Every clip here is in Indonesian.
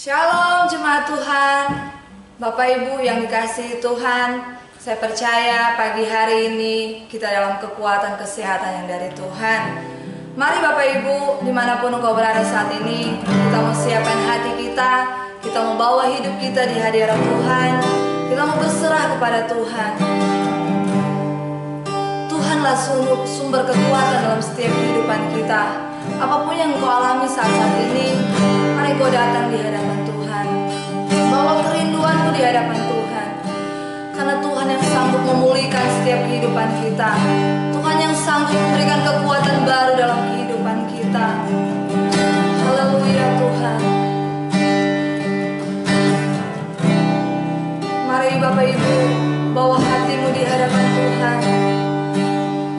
Shalom jemaat Tuhan, Bapak Ibu yang dikasihi Tuhan. Saya percaya pagi hari ini kita dalam kekuatan kesehatan yang dari Tuhan. Mari Bapak Ibu, dimanapun engkau berada saat ini, kita mau siapkan hati kita mau bawa hidup kita di hadirat Tuhan, kita mau berserah kepada Tuhan. Tuhanlah sumber kekuatan dalam setiap kehidupan kita. Apapun yang engkau alami saat ini, mari kau datang di hadapan Tuhan. Bawa kerinduanmu di hadapan Tuhan. Karena Tuhan yang sanggup memulihkan setiap kehidupan kita. Tuhan yang sanggup memberikan kekuatan baru dalam kehidupan kita. Haleluya Tuhan. Mari Bapak Ibu, bawa hatimu di hadapan Tuhan.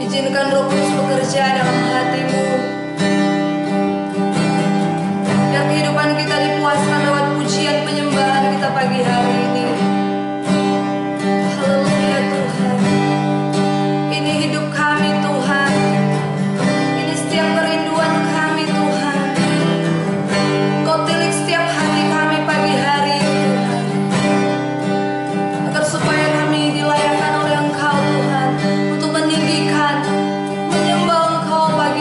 Izinkan Roh Kudus bekerja dalam hatimu. Dan kehidupan kita dipuaskan lewat pujian penyembahan kita pagi hari ini. Haleluya Tuhan. Ini hidup kami Tuhan. Ini setiap kerinduan kami Tuhan. Kau tilik setiap hati kami pagi hari ini Tuhan. Agar supaya kami dilayakkan oleh Engkau Tuhan untuk meninggikan, menyembah Engkau pagi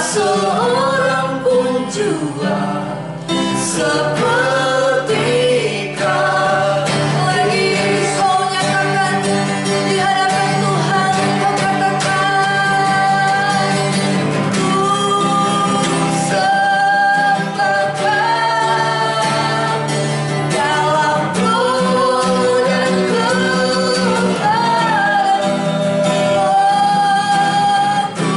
seorang pun jua seperti kau. Lagi kau nyatakan di hadapan Tuhan, kau katakan, ku sepakat dalam roh dan kebenaran. Ku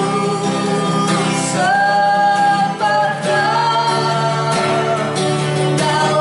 sepakat dalam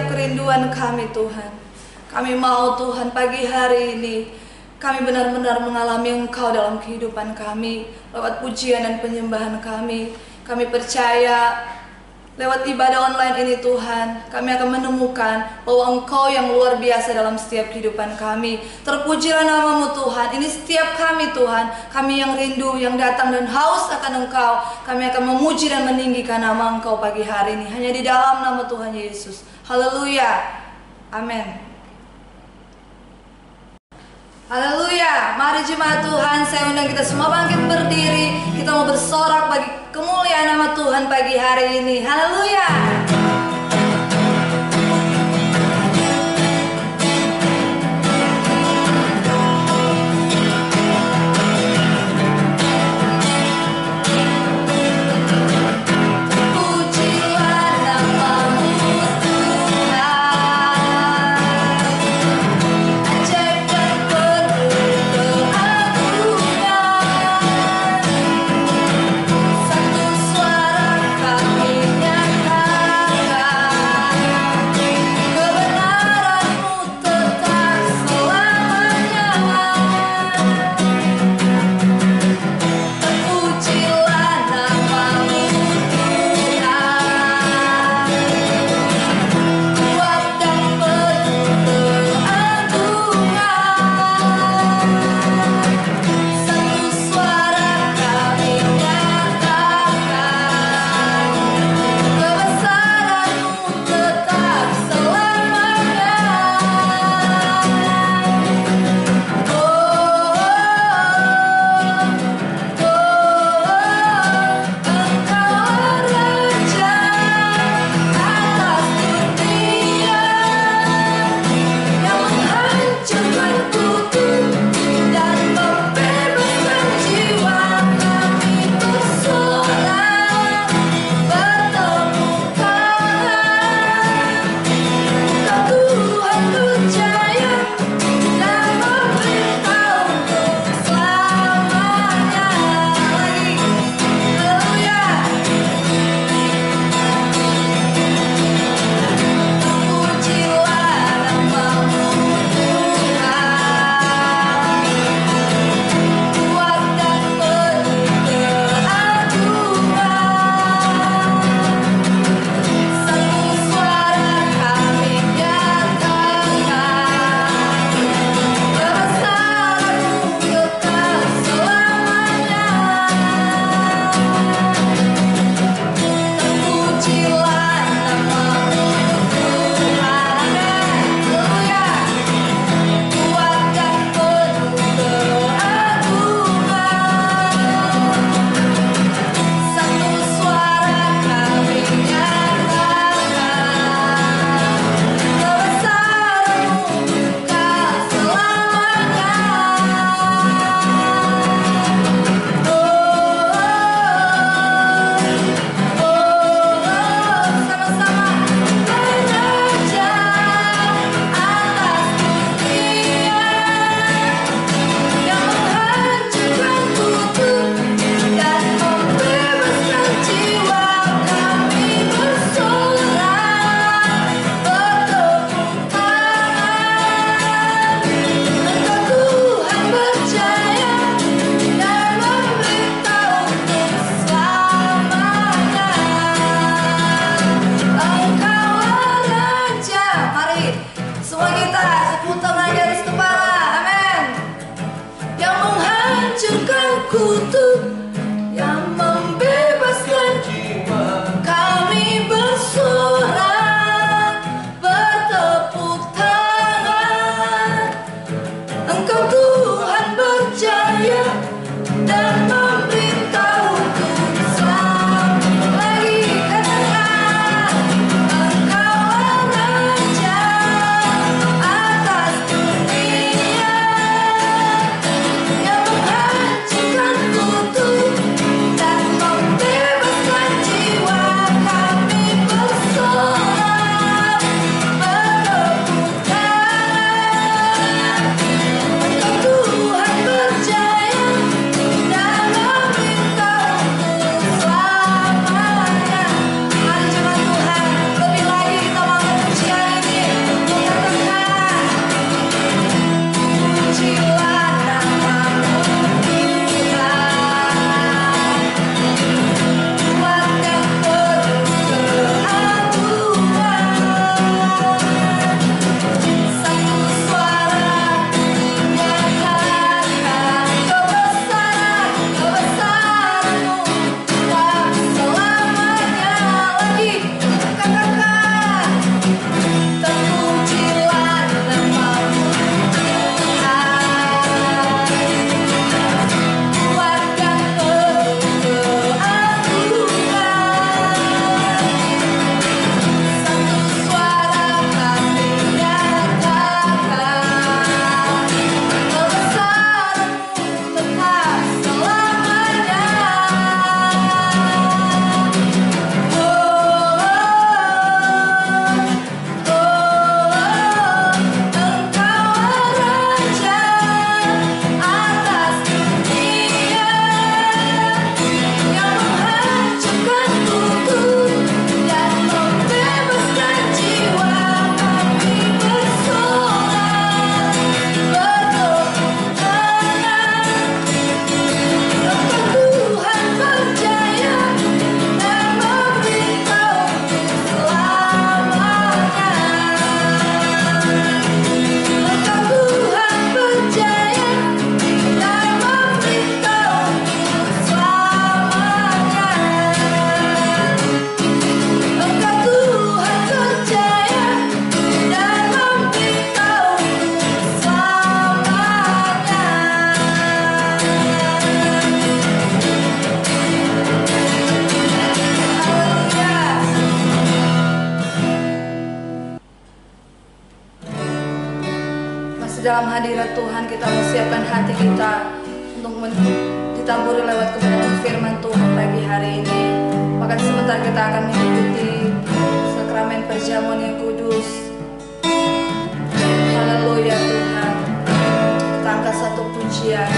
setiap kerinduan kami Tuhan. Kami mau Tuhan pagi hari ini kami benar-benar mengalami Engkau dalam kehidupan kami lewat pujian dan penyembahan kami. Kami percaya lewat ibadah online ini Tuhan, kami akan menemukan bahwa Engkau yang luar biasa dalam setiap kehidupan kami. Terpujilah nama-Mu Tuhan. Ini setiap kami Tuhan, kami yang rindu, yang datang dan haus akan Engkau. Kami akan memuji dan meninggikan nama Engkau pagi hari ini, hanya di dalam nama Tuhan Yesus. Haleluya. Amin. Haleluya. Mari jemaat Tuhan, saya undang kita semua bangkit berdiri. Kita mau bersorak bagi kemuliaan nama Tuhan pagi hari ini. Haleluya. Satu suara kami nyatakan dalam hadirat Tuhan kita mempersiapkan hati kita untuk ditamburi lewat kebenaran firman Tuhan pagi hari ini. Maka sebentar kita akan mengikuti sakramen perjamuan yang kudus. Haleluya Tuhan. Kita angkat satu pujian.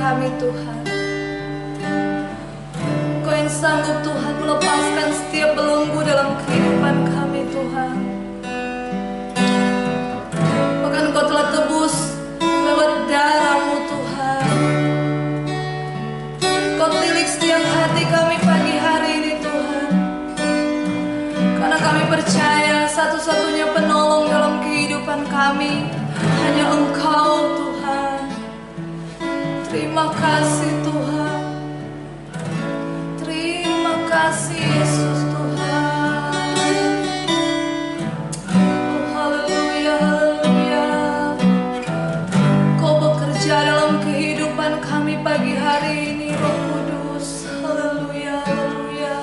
kami Tuhan. Kau yang sanggup Tuhan melepaskan setiap belenggu dalam kehidupan kami Tuhan. Bahkan Kau telah tebus kehidupan kami hanya Engkau Tuhan. Terima kasih Tuhan. Terima kasih Yesus Tuhan. Oh haleluya, haleluya. Kau bekerja dalam kehidupan kami pagi hari ini, Roh Kudus. Haleluya, haleluya.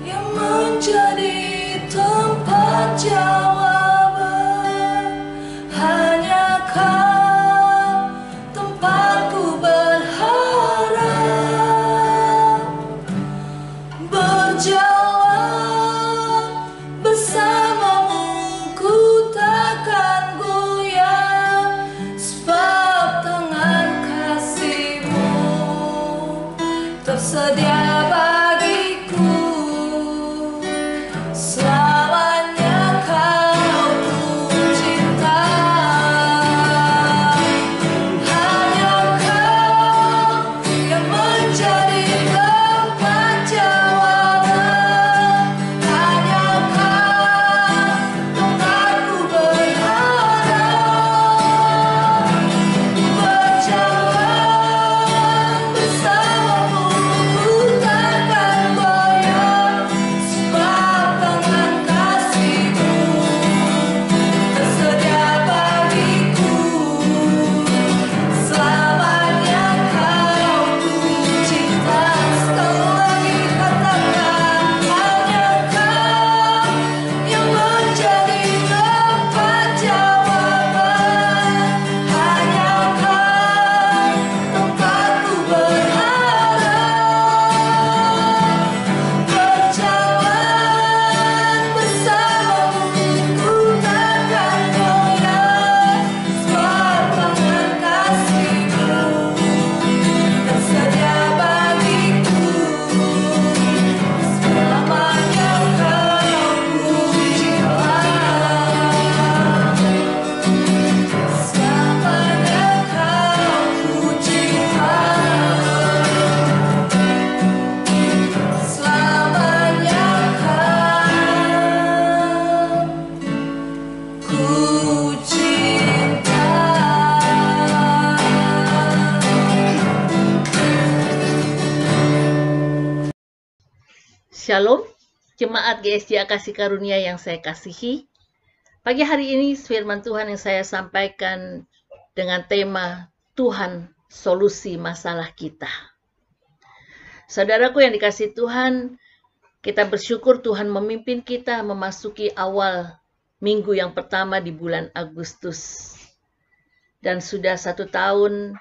Yang menjadi tempat jawaban hanya Kau, tempatku berharap, berjalan bersamamu ku takkan goyah, sebab tangan kasih-Mu tersedia bagiku. Selamanya Kau ku cinta, hanya Kau yang menjadi tempat jawaban, hanya Kau tempatku berharap, berjalan bersamamu ku takkan goyah, sebab tangan kasih-Mu tersedia bagiku. Selamanya Kau ku cinta. Sekali lagi katakan, hanya Kau yang menjadi tempat jawaban, hanya Kau tempatku berharap, berjalan bersamamu ku takkan goyah, sebab tangan kasih-Mu tersedia bagiku. Selamanya Kau ku cinta, selamanya Kau ku cinta, selamanya Kau ku cinta. Shalom, jemaat GSJ Kasih Karunia yang saya kasihi. Pagi hari ini firman Tuhan yang saya sampaikan dengan tema Tuhan solusi masalah kita. Saudaraku yang dikasihi Tuhan, kita bersyukur Tuhan memimpin kita memasuki awal minggu yang pertama di bulan Agustus. Dan sudah 1 tahun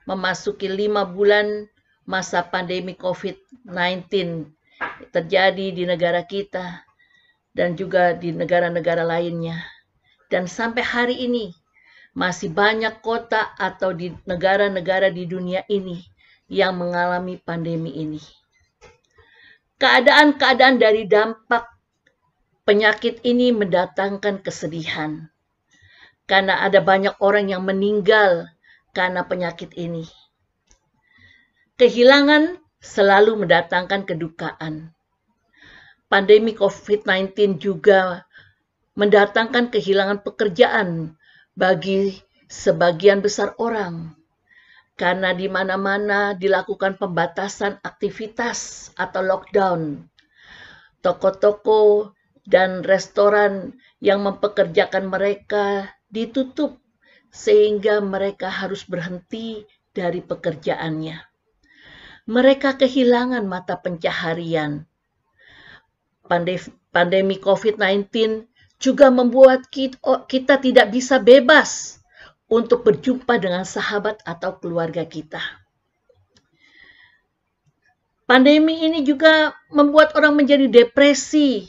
memasuki 5 bulan masa pandemi COVID-19 terjadi di negara kita dan juga di negara-negara lainnya. Dan sampai hari ini masih banyak kota atau di negara-negara di dunia ini yang mengalami pandemi ini. Keadaan-keadaan dari dampak penyakit ini mendatangkan kesedihan. Karena ada banyak orang yang meninggal karena penyakit ini. Kehilangan selalu mendatangkan kedukaan. Pandemi COVID-19 juga mendatangkan kehilangan pekerjaan bagi sebagian besar orang. Karena di mana-mana dilakukan pembatasan aktivitas atau lockdown. Toko-toko dan restoran yang mempekerjakan mereka ditutup sehingga mereka harus berhenti dari pekerjaannya. Mereka kehilangan mata pencaharian. Pandemi COVID-19 juga membuat kita tidak bisa bebas untuk berjumpa dengan sahabat atau keluarga kita. Pandemi ini juga membuat orang menjadi depresi.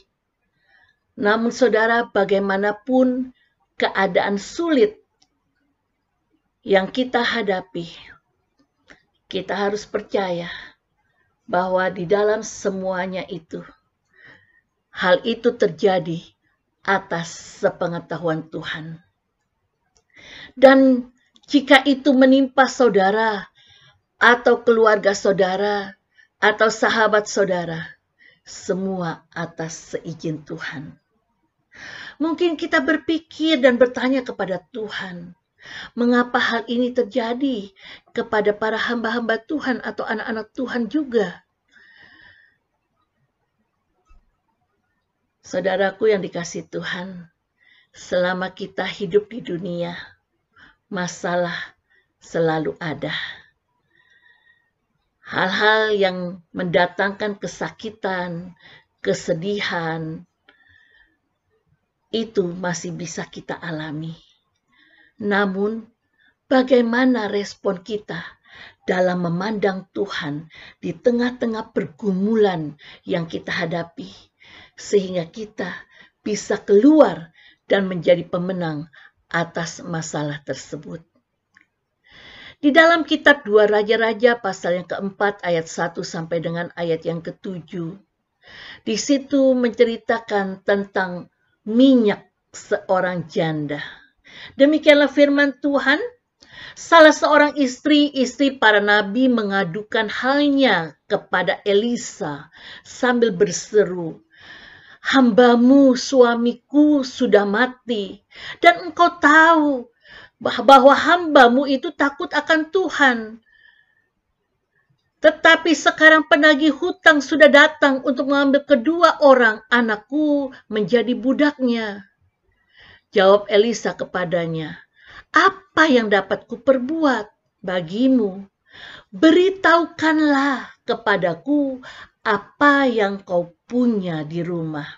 Namun saudara, bagaimanapun keadaan sulit yang kita hadapi, kita harus percaya bahwa di dalam semuanya itu, hal itu terjadi atas sepengetahuan Tuhan. Dan jika itu menimpa saudara, atau keluarga saudara, atau sahabat saudara, semua atas seizin Tuhan. Mungkin kita berpikir dan bertanya kepada Tuhan, mengapa hal ini terjadi kepada para hamba-hamba Tuhan atau anak-anak Tuhan juga? Saudaraku yang dikasihi Tuhan, selama kita hidup di dunia, masalah selalu ada. Hal-hal yang mendatangkan kesakitan, kesedihan, itu masih bisa kita alami. Namun, bagaimana respon kita dalam memandang Tuhan di tengah-tengah pergumulan yang kita hadapi, sehingga kita bisa keluar dan menjadi pemenang atas masalah tersebut. Di dalam kitab 2 Raja-Raja pasal yang keempat ayat 1 sampai dengan ayat yang ke-7. Di situ menceritakan tentang minyak seorang janda. Demikianlah firman Tuhan, salah seorang istri para nabi mengadukan halnya kepada Elisa sambil berseru, "Hambamu suamiku sudah mati, dan engkau tahu bahwa hambamu itu takut akan Tuhan. Tetapi sekarang penagih hutang sudah datang untuk mengambil kedua orang anakku menjadi budaknya." Jawab Elisa kepadanya, "Apa yang dapat kuperbuat bagimu? Beritahukanlah kepadaku apa yang kau punya di rumah."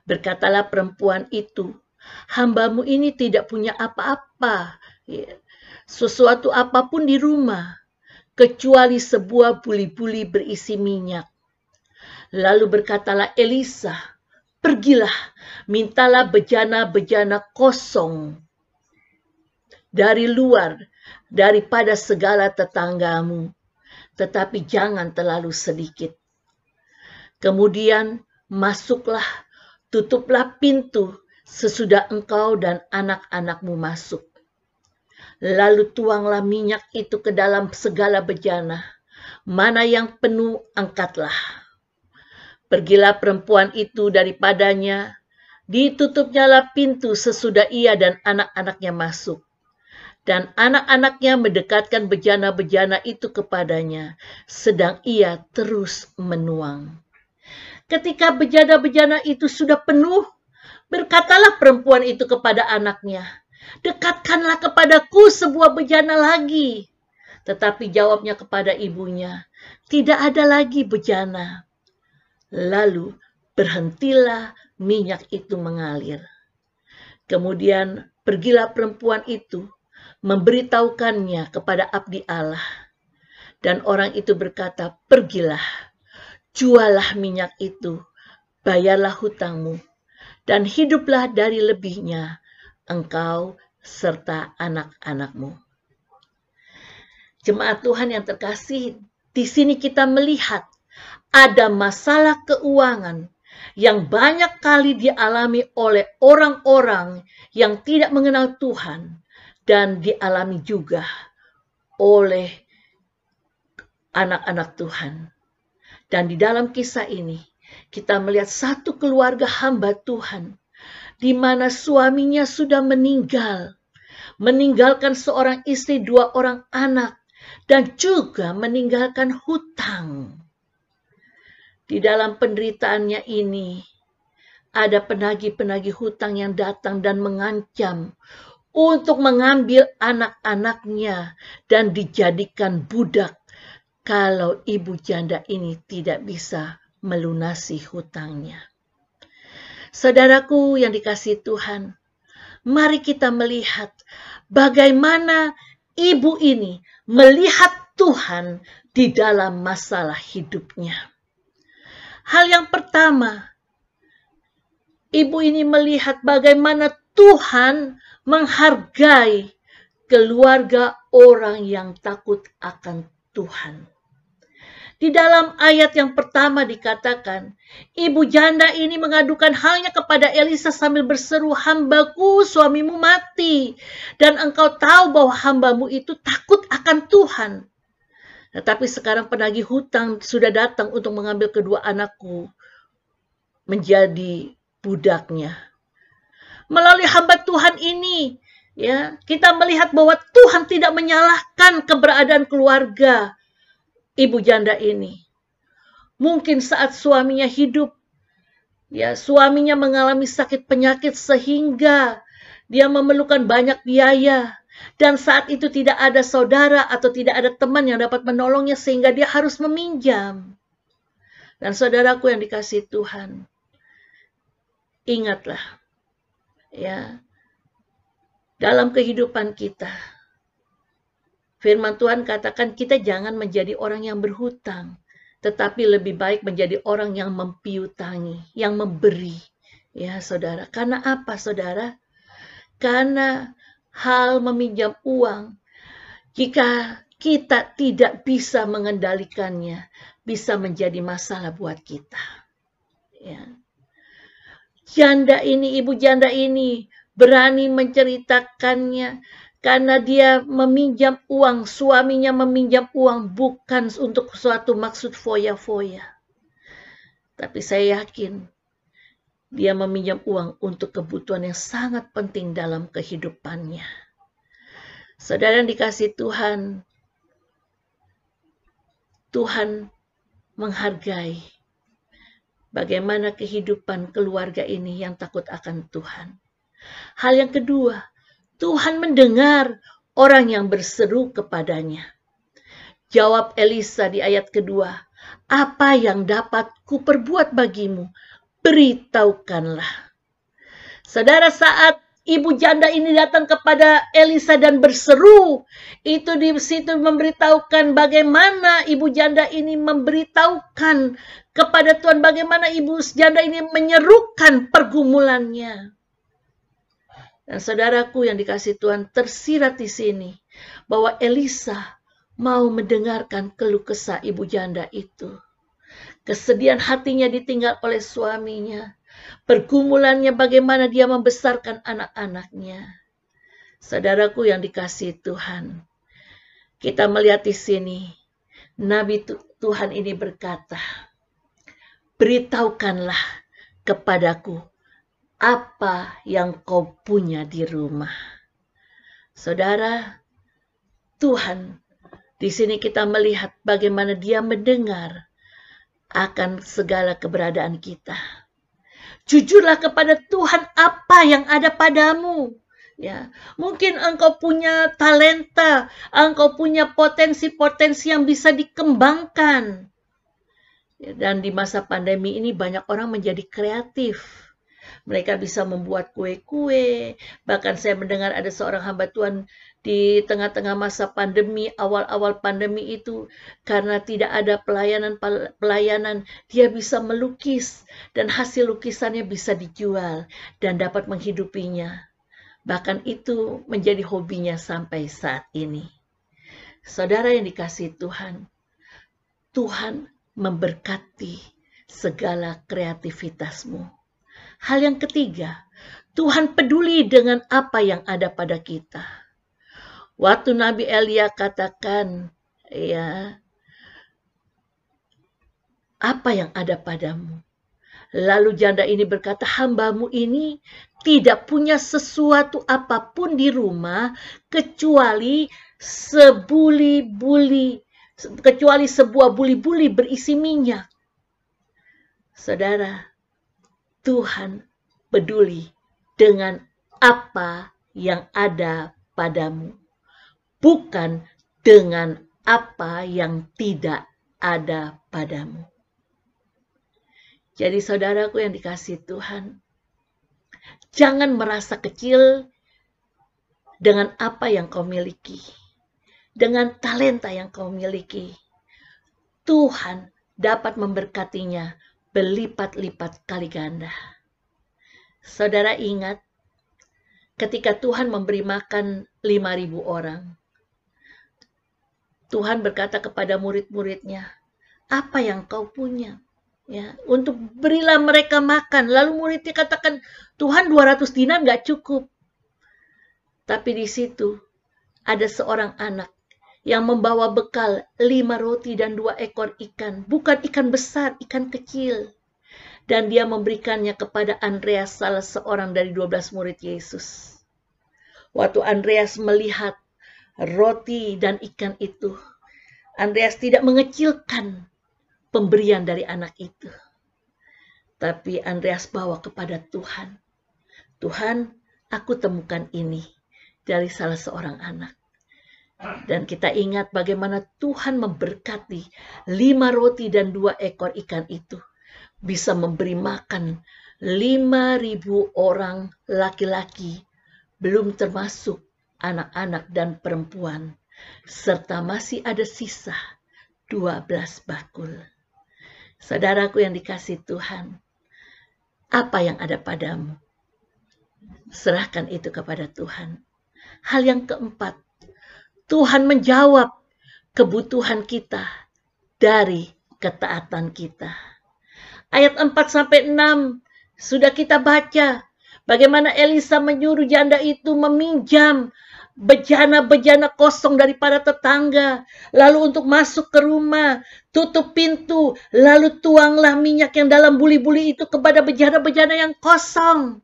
Berkatalah perempuan itu, "Hambamu ini tidak punya apa-apa, sesuatu apapun di rumah, kecuali sebuah buli-buli berisi minyak." Lalu berkatalah Elisa, "Pergilah, mintalah bejana-bejana kosong dari luar, daripada segala tetanggamu, tetapi jangan terlalu sedikit. Kemudian masuklah, tutuplah pintu sesudah engkau dan anak-anakmu masuk. Lalu tuanglah minyak itu ke dalam segala bejana, mana yang penuh angkatlah." Pergilah perempuan itu daripadanya, ditutupnyalah pintu sesudah ia dan anak-anaknya masuk. Dan anak-anaknya mendekatkan bejana-bejana itu kepadanya, sedang ia terus menuang. Ketika bejana-bejana itu sudah penuh, berkatalah perempuan itu kepada anaknya, "Dekatkanlah kepadaku sebuah bejana lagi." Tetapi jawabnya kepada ibunya, "Tidak ada lagi bejana." Lalu berhentilah minyak itu mengalir. Kemudian pergilah perempuan itu, memberitahukannya kepada abdi Allah. Dan orang itu berkata, "Pergilah, jualah minyak itu, bayarlah hutangmu, dan hiduplah dari lebihnya, engkau serta anak-anakmu." Jemaat Tuhan yang terkasih, di sini kita melihat ada masalah keuangan yang banyak kali dialami oleh orang-orang yang tidak mengenal Tuhan, dan dialami juga oleh anak-anak Tuhan. Dan di dalam kisah ini kita melihat satu keluarga hamba Tuhan di mana suaminya sudah meninggal, meninggalkan seorang istri, 2 orang anak, dan juga meninggalkan hutang. Di dalam penderitaannya ini, ada penagih-penagih hutang yang datang dan mengancam untuk mengambil anak-anaknya dan dijadikan budak kalau ibu janda ini tidak bisa melunasi hutangnya. Saudaraku yang dikasihi Tuhan, mari kita melihat bagaimana ibu ini melihat Tuhan di dalam masalah hidupnya. Hal yang pertama, ibu ini melihat bagaimana Tuhan menghargai keluarga orang yang takut akan Tuhan. Di dalam ayat yang pertama dikatakan, ibu janda ini mengadukan halnya kepada Elisa sambil berseru, "Hambaku suamimu mati, dan engkau tahu bahwa hambamu itu takut akan Tuhan. Tetapi sekarang penagih hutang sudah datang untuk mengambil kedua anakku menjadi budaknya." melalui hamba Tuhan ini, ya, kita melihat bahwa Tuhan tidak menyalahkan keberadaan keluarga ibu janda ini. Mungkin saat suaminya hidup, ya, suaminya mengalami sakit penyakit sehingga dia memerlukan banyak biaya. Dan saat itu tidak ada saudara atau tidak ada teman yang dapat menolongnya sehingga dia harus meminjam. Dan saudaraku yang dikasihi Tuhan, ingatlah, ya, dalam kehidupan kita, firman Tuhan katakan kita jangan menjadi orang yang berhutang, tetapi lebih baik menjadi orang yang mempiutangi, yang memberi. Ya saudara, karena apa saudara? Karena hal meminjam uang, jika kita tidak bisa mengendalikannya, bisa menjadi masalah buat kita. Ya. Janda ini, ibu janda ini berani menceritakannya karena dia meminjam uang, suaminya meminjam uang bukan untuk suatu maksud foya-foya. Tapi saya yakin dia meminjam uang untuk kebutuhan yang sangat penting dalam kehidupannya. Saudara yang dikasihi Tuhan, Tuhan menghargai bagaimana kehidupan keluarga ini yang takut akan Tuhan. Hal yang kedua, Tuhan mendengar orang yang berseru kepadanya. Jawab Elisa di ayat kedua, apa yang dapat kuperbuat bagimu? Beritahukanlah. Saudara, saat ibu janda ini datang kepada Elisa dan berseru, itu di situ memberitahukan bagaimana ibu janda ini memberitahukan kepada Tuhan, bagaimana ibu janda ini menyerukan pergumulannya. Dan saudaraku yang dikasihi Tuhan, tersirat di sini bahwa Elisa mau mendengarkan keluh kesah ibu janda itu. Kesedihan hatinya ditinggal oleh suaminya. Pergumulannya bagaimana dia membesarkan anak-anaknya. Saudaraku yang dikasihi Tuhan, kita melihat di sini, Nabi Tuhan ini berkata, beritahukanlah kepadaku apa yang kau punya di rumah. Saudara, Tuhan, di sini kita melihat bagaimana dia mendengar akan segala keberadaan kita. Jujurlah kepada Tuhan apa yang ada padamu. Ya, mungkin engkau punya talenta, engkau punya potensi-potensi yang bisa dikembangkan. Ya, dan di masa pandemi ini banyak orang menjadi kreatif. Mereka bisa membuat kue-kue. Bahkan saya mendengar ada seorang hamba Tuhan di tengah-tengah masa pandemi, awal-awal pandemi itu, karena tidak ada pelayanan, dia bisa melukis dan hasil lukisannya bisa dijual dan dapat menghidupinya. Bahkan itu menjadi hobinya sampai saat ini. Saudara yang dikasihi Tuhan, Tuhan memberkati segala kreativitasmu. Hal yang ketiga, Tuhan peduli dengan apa yang ada pada kita. Waktu Nabi Elia katakan, ya, apa yang ada padamu? Lalu janda ini berkata, hambamu ini tidak punya sesuatu apapun di rumah kecuali sebuah buli-buli berisi minyak. Saudara, Tuhan peduli dengan apa yang ada padamu, bukan dengan apa yang tidak ada padamu. Jadi saudaraku yang dikasihi Tuhan, jangan merasa kecil dengan apa yang kau miliki, dengan talenta yang kau miliki. Tuhan dapat memberkatinya berlipat-lipat kali ganda. Saudara ingat, ketika Tuhan memberi makan 5.000 orang, Tuhan berkata kepada murid-muridnya, apa yang kau punya? Ya, untuk berilah mereka makan. Lalu muridnya katakan, Tuhan 200 dinar gak cukup. Tapi di situ ada seorang anak yang membawa bekal 5 roti dan 2 ekor ikan. Bukan ikan besar, ikan kecil. dan dia memberikannya kepada Andreas, salah seorang dari 12 murid Yesus. Waktu Andreas melihat roti dan ikan itu, Andreas tidak mengecilkan pemberian dari anak itu. Tapi Andreas bawa kepada Tuhan. Tuhan, aku temukan ini dari salah seorang anak. Dan kita ingat bagaimana Tuhan memberkati 5 roti dan 2 ekor ikan itu. Bisa memberi makan 5.000 orang laki-laki, belum termasuk anak-anak dan perempuan. Serta masih ada sisa 12 bakul. Saudaraku yang dikasihi Tuhan, apa yang ada padamu? Serahkan itu kepada Tuhan. Hal yang keempat, Tuhan menjawab kebutuhan kita dari ketaatan kita. Ayat 4-6 sudah kita baca bagaimana Elisa menyuruh janda itu meminjam bejana-bejana kosong dari para tetangga. Lalu untuk masuk ke rumah, tutup pintu, lalu tuanglah minyak yang dalam buli-buli itu kepada bejana-bejana yang kosong.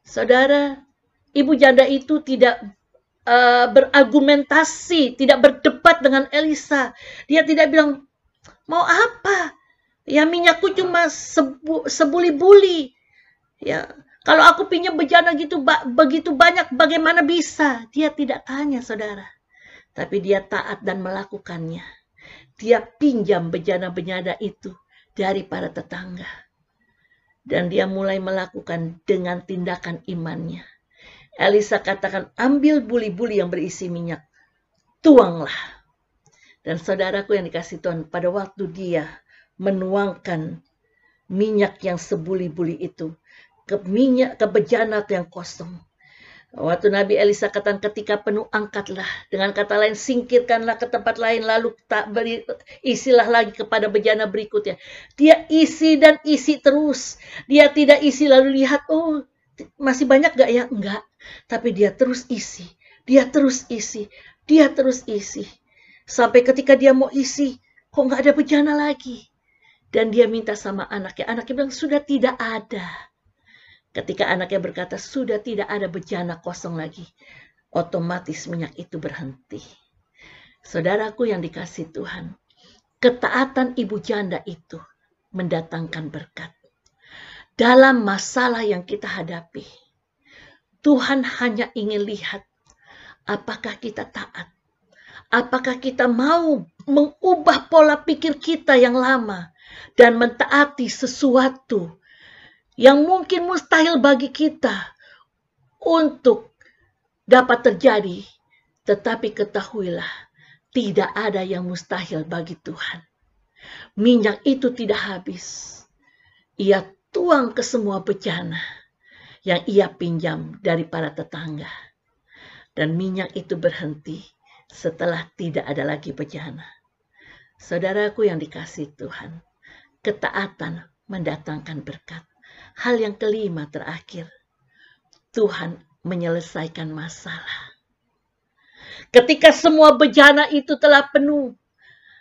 Saudara, ibu janda itu tidak berargumentasi, tidak berdebat dengan Elisa. Dia tidak bilang, mau apa? Ya minyakku cuma sebuli-buli. Ya, kalau aku pinjam bejana gitu begitu banyak, bagaimana bisa? Dia tidak tanya, saudara. Tapi dia taat dan melakukannya. Dia pinjam bejana-bejana itu dari para tetangga. Dan dia mulai melakukan dengan tindakan imannya. Elisa katakan, ambil buli-buli yang berisi minyak. Tuanglah. Dan saudaraku yang dikasihi Tuhan, pada waktu dia menuangkan minyak yang sebuli-buli itu ke bejana yang kosong. Waktu Nabi Elisa katakan ketika penuh angkatlah. Dengan kata lain singkirkanlah ke tempat lain. Lalu tak beri, isilah lagi kepada bejana berikutnya. Dia isi dan isi terus. Dia tidak isi lalu lihat. Oh masih banyak gak ya? Enggak. Tapi dia terus isi. Dia terus isi. Dia terus isi. Sampai ketika dia mau isi. Kok gak ada bejana lagi. Dan dia minta sama anaknya. Anaknya bilang sudah tidak ada. Ketika anaknya berkata, sudah tidak ada bejana kosong lagi. Otomatis minyak itu berhenti. Saudaraku yang dikasihi Tuhan. Ketaatan ibu janda itu mendatangkan berkat. Dalam masalah yang kita hadapi. Tuhan hanya ingin lihat. Apakah kita taat. Apakah kita mau mengubah pola pikir kita yang lama. Dan mentaati sesuatu yang mungkin mustahil bagi kita untuk dapat terjadi. Tetapi ketahuilah, tidak ada yang mustahil bagi Tuhan. Minyak itu tidak habis. Ia tuang ke semua bejana yang ia pinjam dari para tetangga. Dan minyak itu berhenti setelah tidak ada lagi bejana. Saudaraku yang dikasihi Tuhan, ketaatan mendatangkan berkat. Hal yang kelima terakhir, Tuhan menyelesaikan masalah. Ketika semua bejana itu telah penuh,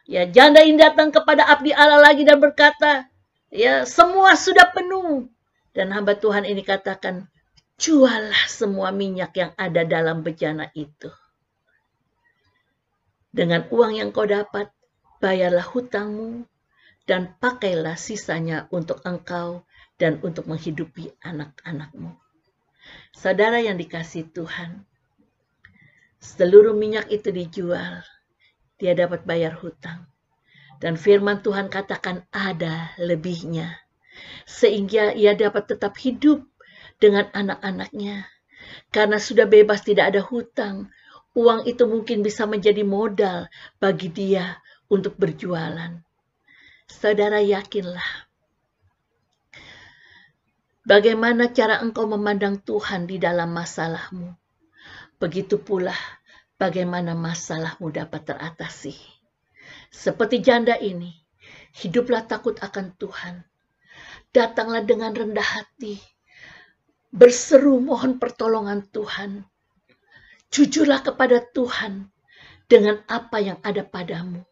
ya janda ini datang kepada abdi Allah lagi dan berkata, ya semua sudah penuh. Dan hamba Tuhan ini katakan, juallah semua minyak yang ada dalam bejana itu. Dengan uang yang kau dapat, bayarlah hutangmu dan pakailah sisanya untuk engkau dan untuk menghidupi anak-anakmu. Saudara yang dikasihi Tuhan, seluruh minyak itu dijual, dia dapat bayar hutang. Dan firman Tuhan katakan ada lebihnya, sehingga ia dapat tetap hidup dengan anak-anaknya. Karena sudah bebas tidak ada hutang, uang itu mungkin bisa menjadi modal bagi dia untuk berjualan. Saudara yakinlah, bagaimana cara engkau memandang Tuhan di dalam masalahmu? Begitu pula bagaimana masalahmu dapat teratasi. Seperti janda ini, hiduplah takut akan Tuhan. Datanglah dengan rendah hati, berseru mohon pertolongan Tuhan. Jujurlah kepada Tuhan dengan apa yang ada padamu.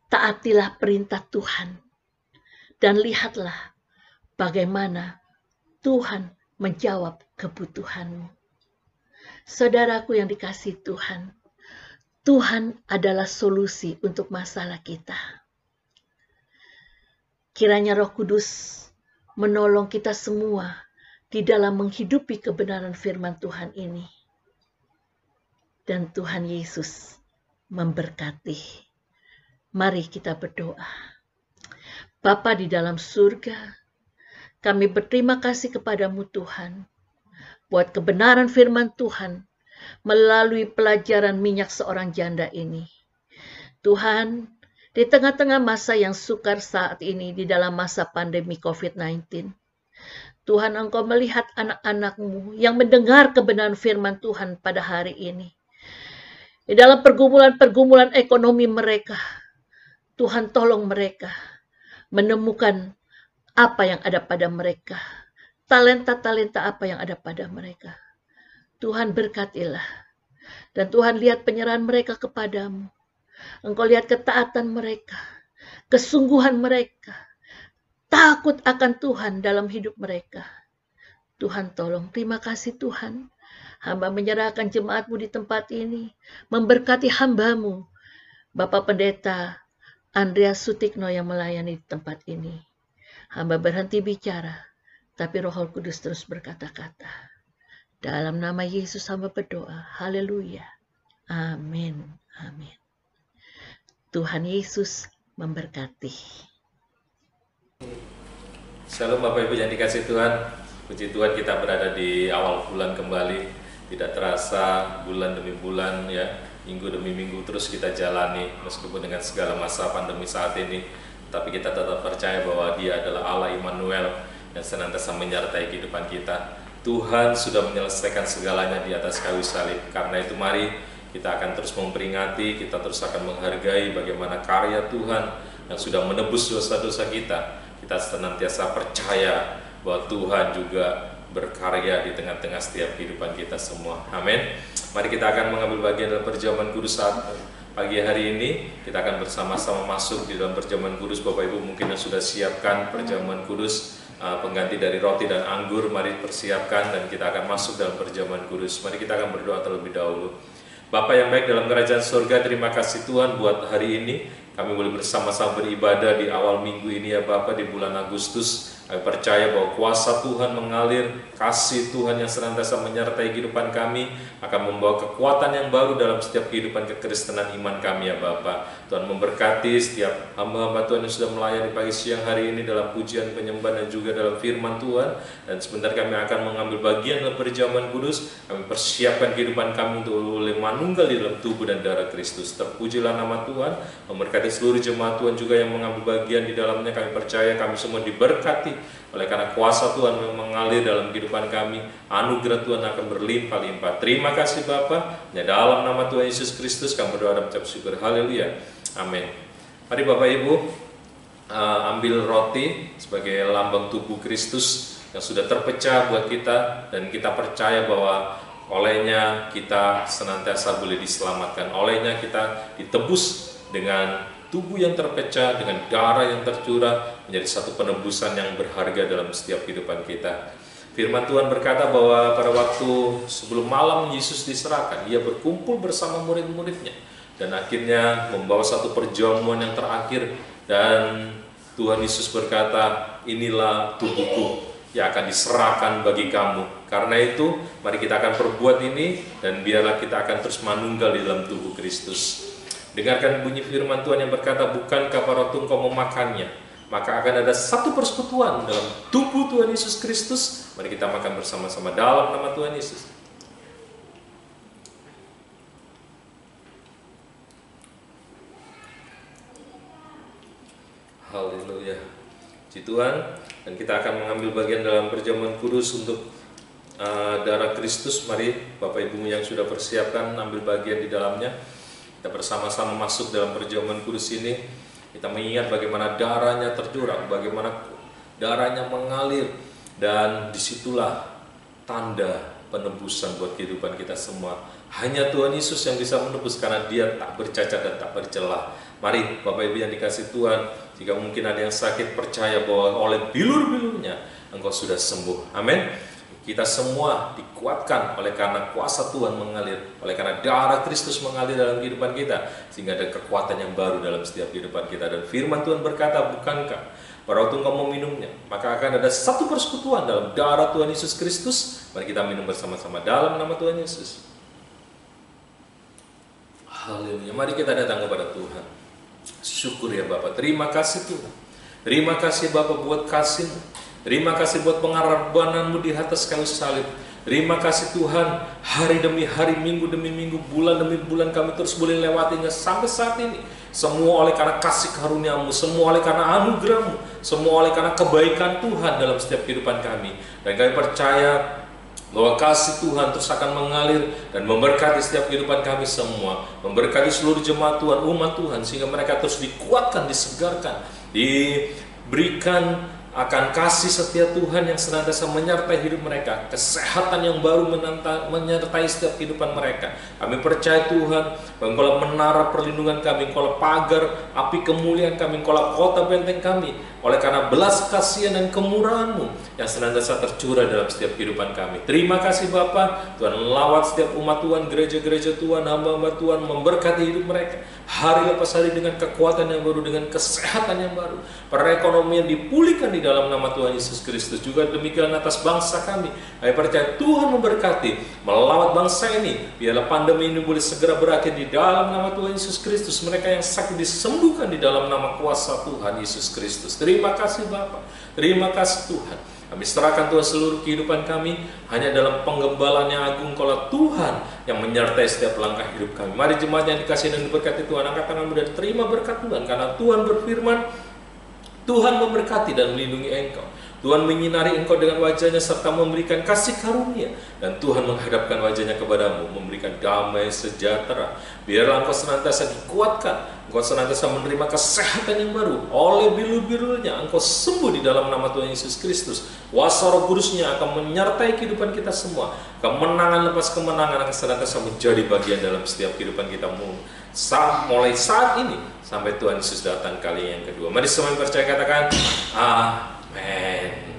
Taatilah perintah Tuhan. dan lihatlah bagaimana Tuhan menjawab kebutuhanmu. Saudaraku yang dikasihi Tuhan, Tuhan adalah solusi untuk masalah kita. Kiranya Roh Kudus menolong kita semua di dalam menghidupi kebenaran firman Tuhan ini. Dan Tuhan Yesus memberkati. Mari kita berdoa. Bapa di dalam surga, kami berterima kasih kepadamu Tuhan, buat kebenaran firman Tuhan melalui pelajaran minyak seorang janda ini. Tuhan, di tengah-tengah masa yang sukar saat ini di dalam masa pandemi COVID-19, Tuhan, Engkau melihat anak-anak-Mu yang mendengar kebenaran firman Tuhan pada hari ini. Di dalam pergumulan-pergumulan ekonomi mereka, Tuhan tolong mereka menemukan apa yang ada pada mereka, talenta-talenta apa yang ada pada mereka. Tuhan berkatilah, dan Tuhan lihat penyerahan mereka kepadamu. Engkau lihat ketaatan mereka, kesungguhan mereka, takut akan Tuhan dalam hidup mereka. Tuhan tolong, terima kasih Tuhan. Hamba menyerahkan jemaat-Mu di tempat ini, memberkati hamba-Mu, Bapak Pendeta Andreas Sutikno yang melayani di tempat ini. Hamba berhenti bicara, tapi Roh Kudus terus berkata-kata. Dalam nama Yesus hamba berdoa, haleluya, amin, amin. Tuhan Yesus memberkati. Shalom Bapak Ibu yang dikasihi Tuhan. Puji Tuhan kita berada di awal bulan kembali. Tidak terasa bulan demi bulan ya, minggu demi minggu terus kita jalani meskipun dengan segala masa pandemi saat ini. Tapi kita tetap percaya bahwa Dia adalah Allah Immanuel yang senantiasa menyertai kehidupan kita. Tuhan sudah menyelesaikan segalanya di atas kayu salib. Karena itu mari kita akan terus memperingati, kita terus akan menghargai bagaimana karya Tuhan yang sudah menebus dosa-dosa kita. Kita senantiasa percaya bahwa Tuhan juga berkarya di tengah-tengah setiap kehidupan kita semua. Amin. Mari kita akan mengambil bagian dalam perjamuan kudus saat pagi hari ini. Kita akan bersama-sama masuk di dalam perjamuan kudus. Bapak Ibu mungkin yang sudah siapkan perjamuan kudus, pengganti dari roti dan anggur, mari persiapkan dan kita akan masuk dalam perjamuan kudus. Mari kita akan berdoa terlebih dahulu. Bapa yang baik dalam kerajaan surga, terima kasih Tuhan buat hari ini. Kami boleh bersama-sama beribadah di awal minggu ini ya Bapa, di bulan Agustus. Kami percaya bahwa kuasa Tuhan mengalir, kasih Tuhan yang senantiasa menyertai kehidupan kami akan membawa kekuatan yang baru dalam setiap kehidupan kekristenan iman kami ya Bapa. Tuhan memberkati setiap hamba-hamba Tuhan yang sudah melayani pagi siang hari ini dalam pujian penyembahan dan juga dalam firman Tuhan. Dan sebentar kami akan mengambil bagian dalam perjamuan kudus. Kami persiapkan kehidupan kami untuk boleh manunggal di dalam tubuh dan darah Kristus. Terpujilah nama Tuhan, memberkati seluruh jemaat Tuhan juga yang mengambil bagian di dalamnya. Kami percaya kami semua diberkati oleh karena kuasa Tuhan yang mengalir dalam kehidupan kami. Anugerah Tuhan akan berlimpah-limpah. Terima kasih Bapa. Dalam nama Tuhan Yesus Kristus kami berdoa dan mengucap syukur. Haleluya. Amin. Mari Bapak Ibu ambil roti sebagai lambang tubuh Kristus yang sudah terpecah buat kita, dan kita percaya bahwa olehnya kita senantiasa boleh diselamatkan. Olehnya kita ditebus dengan tubuh yang terpecah, dengan darah yang tercurah, menjadi satu penebusan yang berharga dalam setiap kehidupan kita. Firman Tuhan berkata bahwa pada waktu sebelum malam Yesus diserahkan, Ia berkumpul bersama murid-muridnya dan akhirnya membawa satu perjamuan yang terakhir, dan Tuhan Yesus berkata, inilah tubuhku yang akan diserahkan bagi kamu. Karena itu mari kita akan perbuat ini, dan biarlah kita akan terus manunggal di dalam tubuh Kristus. Dengarkan bunyi firman Tuhan yang berkata, bukankah para waktu engkau memakannya, maka akan ada satu persekutuan dalam tubuh Tuhan Yesus Kristus. Mari kita makan bersama-sama dalam nama Tuhan Yesus. Haleluya. Puji Tuhan. Dan kita akan mengambil bagian dalam perjamuan kudus untuk darah Kristus. Mari Bapak Ibu yang sudah persiapkan ambil bagian di dalamnya. Kita bersama-sama masuk dalam perjamuan kudus ini. Kita mengingat bagaimana darahnya tercurah, bagaimana darahnya mengalir, dan disitulah tanda penebusan buat kehidupan kita semua. Hanya Tuhan Yesus yang bisa menebus karena Dia tak bercacat dan tak bercelah. Mari Bapak Ibu yang dikasihi Tuhan, jika mungkin ada yang sakit, percaya bahwa oleh bilur-bilurnya engkau sudah sembuh. Amin. Kita semua dikuatkan oleh karena kuasa Tuhan mengalir, oleh karena darah Kristus mengalir dalam kehidupan kita, sehingga ada kekuatan yang baru dalam setiap kehidupan kita. Dan firman Tuhan berkata, bukankah pada waktu engkau meminumnya, maka akan ada satu persekutuan dalam darah Tuhan Yesus Kristus. Mari kita minum bersama-sama dalam nama Tuhan Yesus. Haleluya. Mari kita datang kepada Tuhan. Syukur ya Bapak. Terima kasih Tuhan. Terima kasih Bapak buat kasih-Mu. Terima kasih buat pengorbanan-Mu di atas kayu salib. Terima kasih Tuhan, hari demi hari, minggu demi minggu, bulan demi bulan kami terus boleh lewatinya sampai saat ini. Semua oleh karena kasih karunia-Mu, semua oleh karena anugerah-Mu, semua oleh karena kebaikan Tuhan dalam setiap kehidupan kami. Dan kami percaya bahwa kasih Tuhan terus akan mengalir dan memberkati setiap kehidupan kami semua, memberkati seluruh jemaat Tuhan, umat Tuhan, sehingga mereka terus dikuatkan, disegarkan, diberikan akan kasih setia Tuhan yang senantiasa menyertai hidup mereka, kesehatan yang baru menyertai setiap kehidupan mereka. Kami percaya Tuhan, Engkau menara perlindungan kami, Engkau pagar api kemuliaan kami, Engkau kota benteng kami, oleh karena belas kasihan dan kemurahan-Mu yang senantiasa tercurah dalam setiap kehidupan kami. Terima kasih Bapa, Tuhan lawat setiap umat Tuhan, gereja-gereja Tuhan, hamba-hamba Tuhan, memberkati hidup mereka hari lepas hari dengan kekuatan yang baru, dengan kesehatan yang baru, perekonomian dipulihkan di dalam nama Tuhan Yesus Kristus. Juga demikian atas bangsa kami. Kami percaya Tuhan memberkati, melawat bangsa ini. Biarlah pandemi ini boleh segera berakhir di dalam nama Tuhan Yesus Kristus. Mereka yang sakit disembuhkan di dalam nama kuasa Tuhan Yesus Kristus. Terima kasih Bapa. Terima kasih Tuhan. Kami serahkan Tuhan seluruh kehidupan kami hanya dalam penggembalaan yang agung, kalau Tuhan yang menyertai setiap langkah hidup kami. Mari jemaat yang dikasihi dan diberkati Tuhan, angkat tanganmu dan terima berkat Tuhan, karena Tuhan berfirman, Tuhan memberkati dan melindungi engkau. Tuhan menyinari engkau dengan wajahnya serta memberikan kasih karunia, dan Tuhan menghadapkan wajahnya kepadamu, memberikan damai sejahtera. Biarlah engkau senantiasa dikuatkan, engkau senantiasa menerima kesehatan yang baru. Oleh bilur-bilurnya engkau sembuh di dalam nama Tuhan Yesus Kristus. Kuasa Roh Kudus-Nya akan menyertai kehidupan kita semua. Kemenangan lepas kemenangan akan senantiasa menjadi bagian dalam setiap kehidupan kita mulai saat ini sampai Tuhan Yesus datang kali yang kedua. Mari semua yang percaya katakan amin.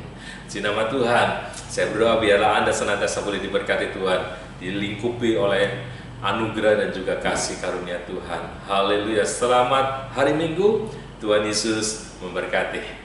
Di nama Tuhan, saya berdoa biarlah Anda senantiasa boleh diberkati Tuhan, dilingkupi oleh anugerah dan juga kasih karunia Tuhan. Haleluya. Selamat hari Minggu. Tuhan Yesus memberkati.